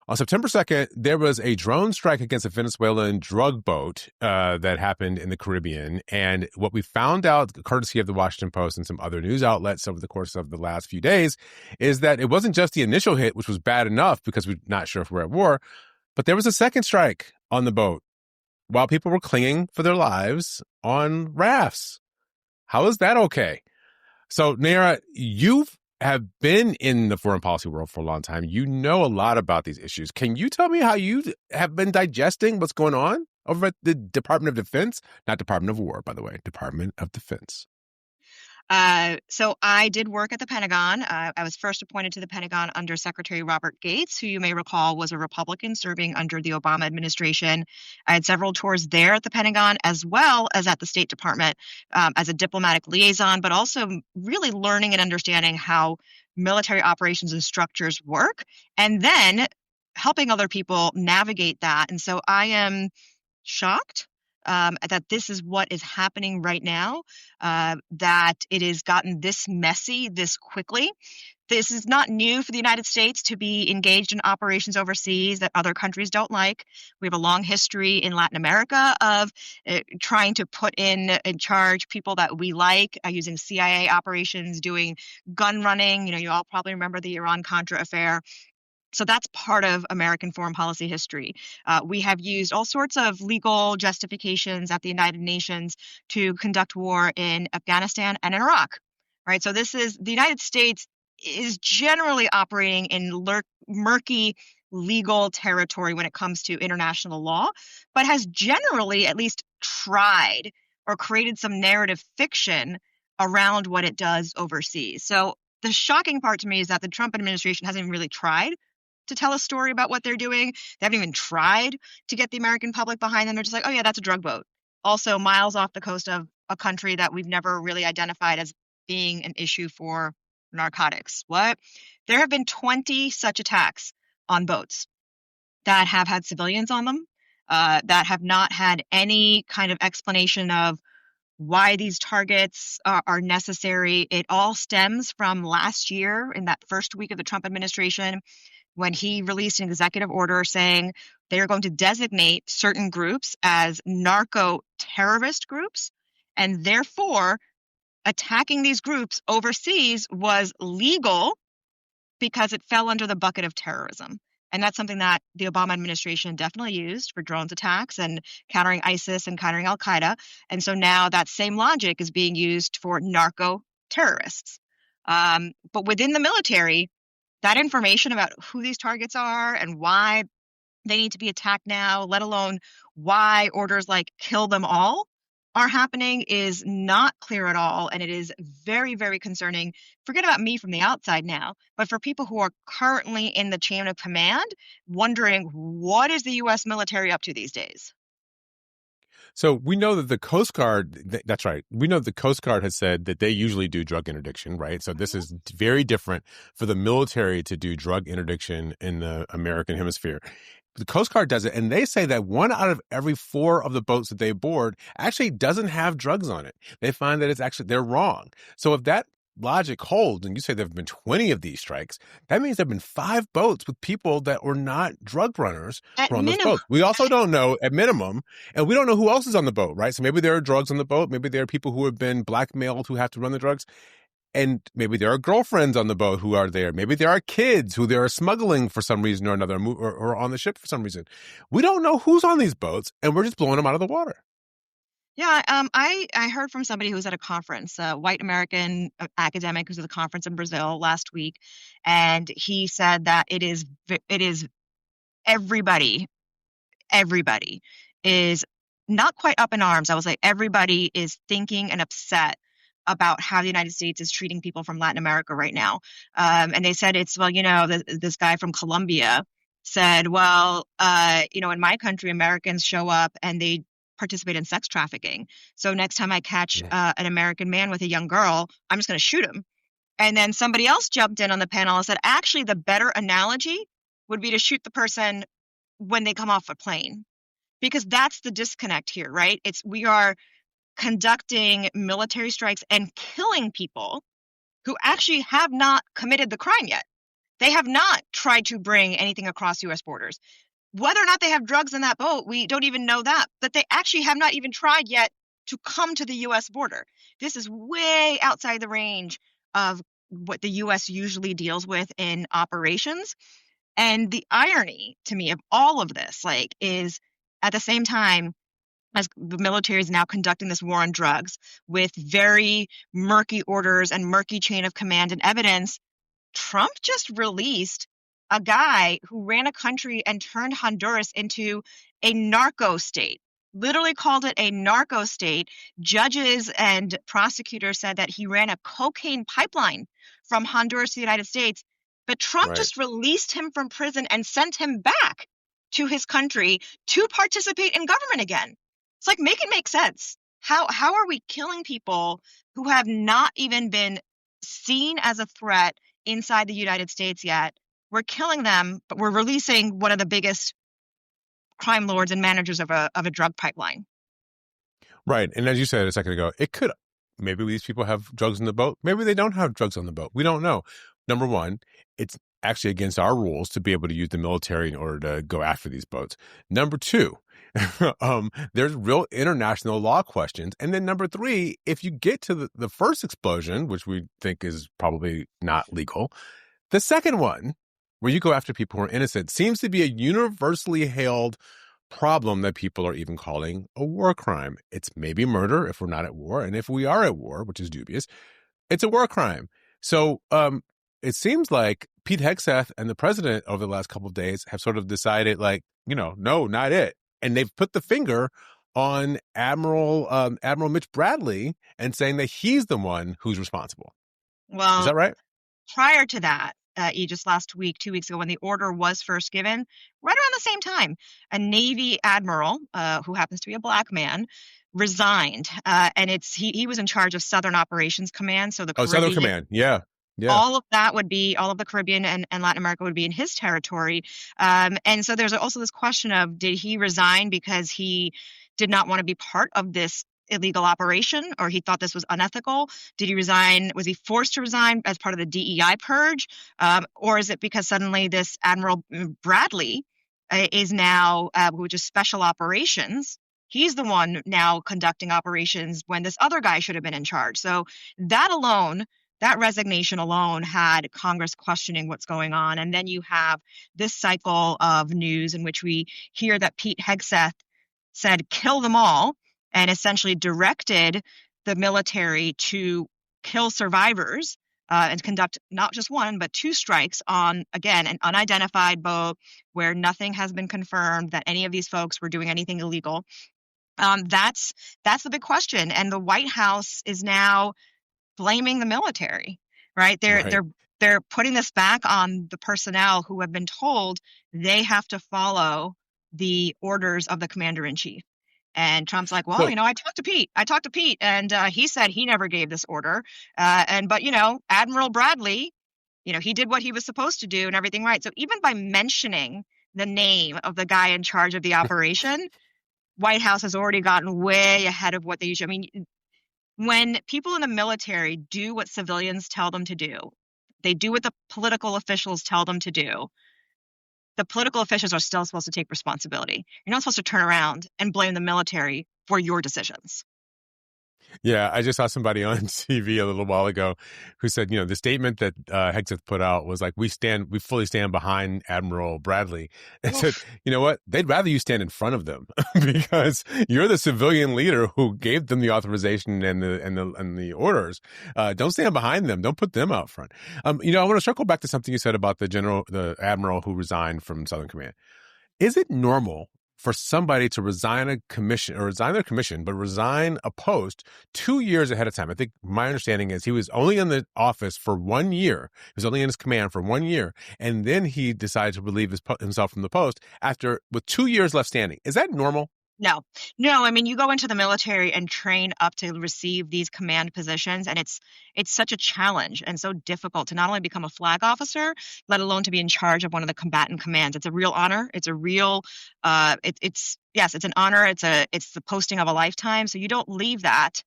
On September 2nd, there was a drone strike against a Venezuelan drug boat that happened in the Caribbean. And what we found out, courtesy of the Washington Post and some other news outlets over the course of the last few days, is that it wasn't just the initial hit, which was bad enough because we're not sure if we're at war, but there was a second strike on the boat while people were clinging for their lives on rafts. How is that okay? So, Nayyera, you have been in the foreign policy world for a long time. You know a lot about these issues. Can you tell me how you have been digesting what's going on over at the Department of Defense? Not Department of War, by the way, Department of Defense. So I did work at the Pentagon. I was first appointed to the Pentagon under Secretary Robert Gates, who you may recall was a Republican serving under the Obama administration. I had several tours there at the Pentagon, as well as at the State Department as a diplomatic liaison, but also really learning and understanding how military operations and structures work, and then helping other people navigate that. And so I am shocked that this is what is happening right now, that it has gotten this messy this quickly. This is not new for the United States to be engaged in operations overseas that other countries don't like. We have a long history in Latin America of trying to put in charge people that we like, using CIA operations, doing gun running. You all probably remember the Iran-Contra affair. So that's part of American foreign policy history. We have used all sorts of legal justifications at the United Nations to conduct war in Afghanistan and in Iraq, right? So this is the United States is generally operating in murky legal territory when it comes to international law, but has generally at least tried or created some narrative fiction around what it does overseas. So the shocking part to me is that the Trump administration hasn't really tried to tell a story about what they're doing. They haven't even tried to get the American public behind them. They're just like, oh yeah, that's a drug boat. Also miles off the coast of a country that we've never really identified as being an issue for narcotics. What? There have been 20 such attacks on boats that have had civilians on them, that have not had any kind of explanation of why these targets are necessary. It all stems from last year in that first week of the Trump administration, when he released an executive order saying they are going to designate certain groups as narco-terrorist groups, and therefore attacking these groups overseas was legal because it fell under the bucket of terrorism. And that's something that the Obama administration definitely used for drones attacks and countering ISIS and countering Al-Qaeda. And so now that same logic is being used for narco-terrorists. But within the military, that information about who these targets are and why they need to be attacked now, let alone why orders like kill them all are happening, is not clear at all. And it is very, very concerning. Forget about me from the outside now, but for people who are currently in the chain of command, wondering what is the U.S. military up to these days? So we know that the Coast Guard, that's right. We know the Coast Guard has said that they usually do drug interdiction, right? So this is very different for the military to do drug interdiction in the American hemisphere. The Coast Guard does it, and they say that 1 out of every 4 of the boats that they board actually doesn't have drugs on it. They find that they're wrong. So if that logic holds, and you say there have been 20 of these strikes, that means there have been 5 boats with people that were not drug runners who are on those boats. We also don't know, at minimum, and we don't know who else is on the boat, right? So maybe there are drugs on the boat. Maybe there are people who have been blackmailed who have to run the drugs. And maybe there are girlfriends on the boat who are there. Maybe there are kids who they are smuggling for some reason or another, or on the ship for some reason. We don't know who's on these boats, and we're just blowing them out of the water. Yeah, I heard from somebody who was at a conference, a white American academic who was at a conference in Brazil last week, and he said that it is everybody is not quite up in arms. I will say everybody is thinking and upset about how the United States is treating people from Latin America right now. And they said it's, well, this guy from Colombia said, well, in my country, Americans show up and they participate in sex trafficking. So next time I catch an American man with a young girl, I'm just going to shoot him. And then somebody else jumped in on the panel and said, actually, the better analogy would be to shoot the person when they come off a plane, because that's the disconnect here, right? We are conducting military strikes and killing people who actually have not committed the crime yet. They have not tried to bring anything across U.S. borders. Whether or not they have drugs in that boat, we don't even know that. But they actually have not even tried yet to come to the U.S. border. This is way outside the range of what the U.S. usually deals with in operations. And the irony to me of all of this, like, is at the same time as the military is now conducting this war on drugs with very murky orders and murky chain of command and evidence, Trump just released a guy who ran a country and turned Honduras into a narco state, literally called it a narco state. Judges and prosecutors said that he ran a cocaine pipeline from Honduras to the United States. But Trump Right. just released him from prison and sent him back to his country to participate in government again. It's like, make it make sense. How are we killing people who have not even been seen as a threat inside the United States yet? We're killing them, but we're releasing one of the biggest crime lords and managers of a drug pipeline. Right. And as you said a second ago, it could, maybe these people have drugs in the boat. Maybe they don't have drugs on the boat. We don't know. Number one, it's actually against our rules to be able to use the military in order to go after these boats. Number two, there's real international law questions. And then number three, if you get to the first explosion, which we think is probably not legal, the second one, where you go after people who are innocent, seems to be a universally hailed problem that people are even calling a war crime. It's maybe murder if we're not at war. And if we are at war, which is dubious, it's a war crime. So it seems like Pete Hegseth and the president over the last couple of days have sort of decided, like, no, not it. And they've put the finger on Admiral Mitch Bradley and saying that he's the one who's responsible. Well, Is that right? prior to that, just last week, 2 weeks ago, when the order was first given, right around the same time, a Navy admiral, who happens to be a black man, resigned. And he was in charge of Southern Operations Command, so the Southern Caribbean. Command. Yeah. All of that would be, all of the Caribbean and Latin America would be in his territory. And so there's also this question of, did he resign because he did not want to be part of this illegal operation, or he thought this was unethical? Did he resign? Was he forced to resign as part of the DEI purge? Or is it because suddenly this Admiral Bradley is now, which is special operations, he's the one now conducting operations when this other guy should have been in charge? So that alone, that resignation alone had Congress questioning what's going on. And then you have this cycle of news in which we hear that Pete Hegseth said, kill them all, and essentially directed the military to kill survivors and conduct not just one, but two strikes on, again, an unidentified boat where nothing has been confirmed that any of these folks were doing anything illegal. That's the big question. And the White House is now blaming the military, right? They're putting this back on the personnel who have been told they have to follow the orders of the commander-in-chief. And Trump's like, well, I talked to Pete, and he said he never gave this order. But Admiral Bradley, he did what he was supposed to do and everything right. So even by mentioning the name of the guy in charge of the operation, White House has already gotten way ahead of what they usually. I mean, when people in the military do what civilians tell them to do, they do what the political officials tell them to do. The political officials are still supposed to take responsibility. You're not supposed to turn around and blame the military for your decisions. Yeah, I just saw somebody on TV a little while ago who said, the statement that Hegseth put out was like, we fully stand behind Admiral Bradley, and said, you know what? They'd rather you stand in front of them because you're the civilian leader who gave them the authorization and the orders. Don't stand behind them. Don't put them out front. I want to circle back to something you said about the admiral who resigned from Southern Command. Is it normal for somebody to resign their commission, but resign a post 2 years ahead of time? I think my understanding is he was only in the office for 1 year. He was only in his command for 1 year. And then he decided to relieve himself from the post with 2 years left standing. Is that normal? No. I mean, you go into the military and train up to receive these command positions, and it's such a challenge and so difficult to not only become a flag officer, let alone to be in charge of one of the combatant commands. It's a real honor. It's a real, it's an honor. It's the posting of a lifetime. So you don't leave that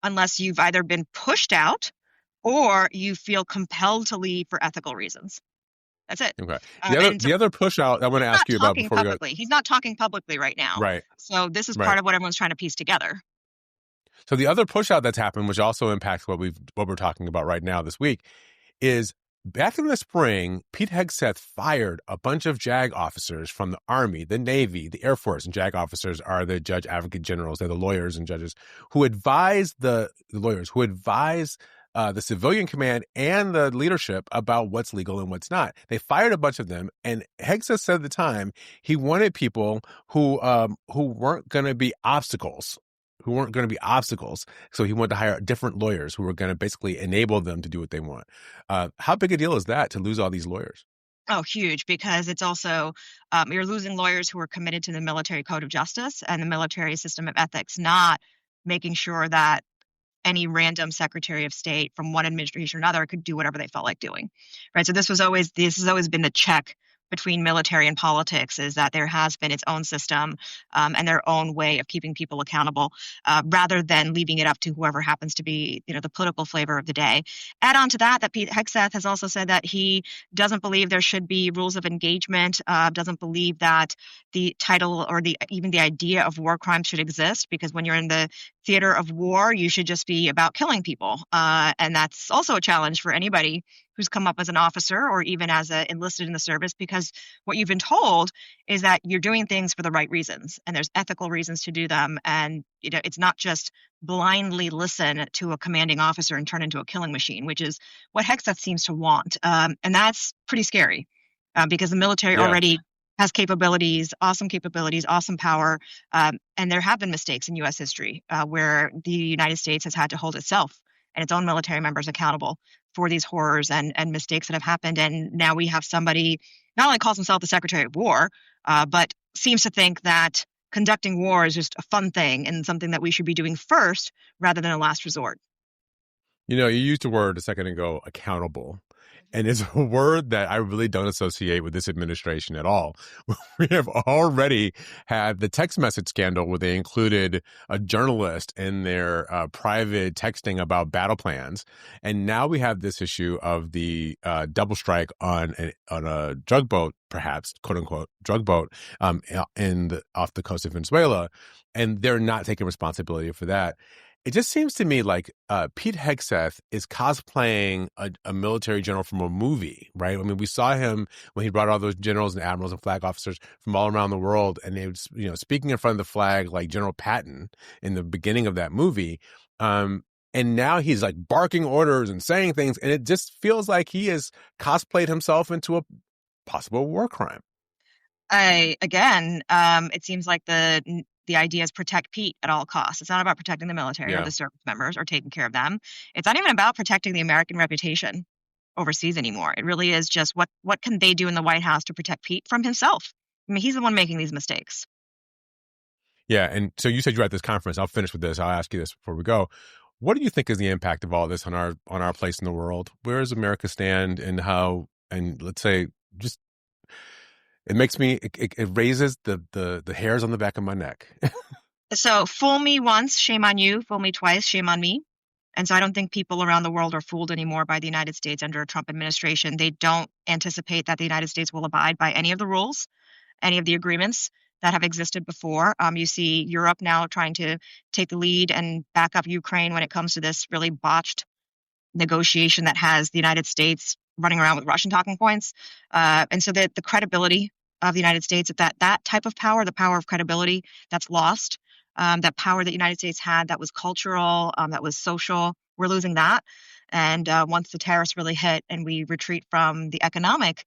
unless you've either been pushed out or you feel compelled to leave for ethical reasons. That's it. Okay. And so The other push out I want to ask not you about talking before we go. publicly. He's not talking publicly right now. Right. So this is Right. part of what everyone's trying to piece together. So the other push out that's happened, which also impacts what we're talking about right now this week, is back in the spring, Pete Hegseth fired a bunch of JAG officers from the Army, the Navy, the Air Force, and JAG officers are the judge advocate generals. They're the lawyers and judges who advise the lawyers who advise the civilian command and the leadership about what's legal and what's not. They fired a bunch of them, and Hegseth said at the time he wanted people who weren't going to be obstacles. Who weren't going to be obstacles. So he wanted to hire different lawyers who were going to basically enable them to do what they want. How big a deal is that to lose all these lawyers? Oh, huge, because it's also you're losing lawyers who are committed to the military code of justice and the military system of ethics, not making sure that any random secretary of state from one administration or another could do whatever they felt like doing, right? So this has always been the check between military and politics, is that there has been its own system and their own way of keeping people accountable, rather than leaving it up to whoever happens to be, the political flavor of the day. Add on to that Pete Hegseth has also said that he doesn't believe there should be rules of engagement, doesn't believe that the title or even the idea of war crime should exist, because when you're in the theater of war, you should just be about killing people. And that's also a challenge for anybody who's come up as an officer or even as enlisted in the service, because what you've been told is that you're doing things for the right reasons and there's ethical reasons to do them. And it's not just blindly listen to a commanding officer and turn into a killing machine, which is what Hegseth seems to want. And that's pretty scary, because the military Yeah. already has capabilities, awesome power. And there have been mistakes in U.S. history where the United States has had to hold itself and its own military members accountable for these horrors and mistakes that have happened. And now we have somebody not only calls himself the Secretary of War, but seems to think that conducting war is just a fun thing and something that we should be doing first rather than a last resort. You used a word a second ago, accountable. And it's a word that I really don't associate with this administration at all. We have already had the text message scandal where they included a journalist in their private texting about battle plans. And now we have this issue of the double strike on a drug boat, perhaps, quote unquote, drug boat off the coast of Venezuela. And they're not taking responsibility for that. It just seems to me like Pete Hegseth is cosplaying a military general from a movie, right? I mean, we saw him when he brought all those generals and admirals and flag officers from all around the world, and they was, speaking in front of the flag like General Patton in the beginning of that movie. And now he's like barking orders and saying things, and it just feels like he has cosplayed himself into a possible war crime. It seems like the idea is protect Pete at all costs. It's not about protecting the military or Yeah. the service members or taking care of them. It's not even about protecting the American reputation overseas anymore. It really is just what can they do in the White House to protect Pete from himself? I mean, he's the one making these mistakes. Yeah. And so you said you're at this conference. I'll finish with this. I'll ask you this before we go. What do you think is the impact of all this on our place in the world? Where does America stand, and how? And let's say, just it makes me it raises the hairs on the back of my neck. So fool me once, shame on you. Fool me twice, shame on me. And so I don't think people around the world are fooled anymore by the United States under a Trump administration. They don't anticipate that the United States will abide by any of the rules, any of the agreements that have existed before. You see Europe now trying to take the lead and back up Ukraine when it comes to this really botched negotiation that has the United States running around with Russian talking points. And so the credibility of the United States, that type of power, the power of credibility, that's lost. That power that the United States had that was cultural, that was social, we're losing that. And once the tariffs really hit and we retreat from the economic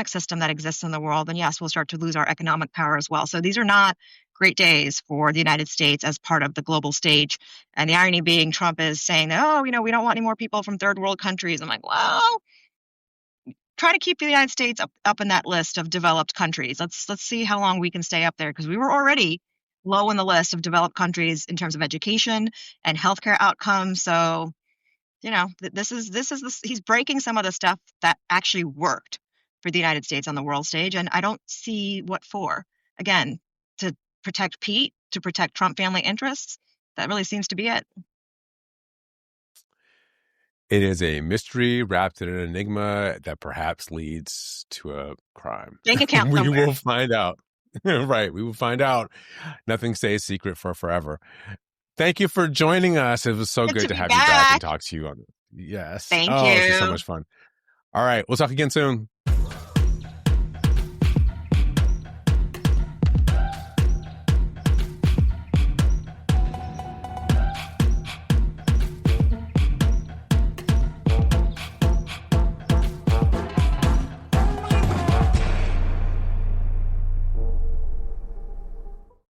system that exists in the world, then yes, we'll start to lose our economic power as well. So these are not great days for the United States as part of the global stage. And the irony being Trump is saying that, oh, we don't want any more people from third world countries. I'm like, well, try to keep the United States up in that list of developed countries. Let's see how long we can stay up there, because we were already low in the list of developed countries in terms of education and healthcare outcomes. So, he's breaking some of the stuff that actually worked for the United States on the world stage, and I don't see what for. Again, to protect Pete, to protect Trump family interests, that really seems to be it. It is a mystery wrapped in an enigma that perhaps leads to a crime. Bank account We somewhere. will find out. Right. We will find out. Nothing stays secret for forever. Thank you for joining us. It was so Good great to to be have you back and back. talk to you on it. Yes. Thank Oh, this is so you. much fun. All right. We'll talk again soon.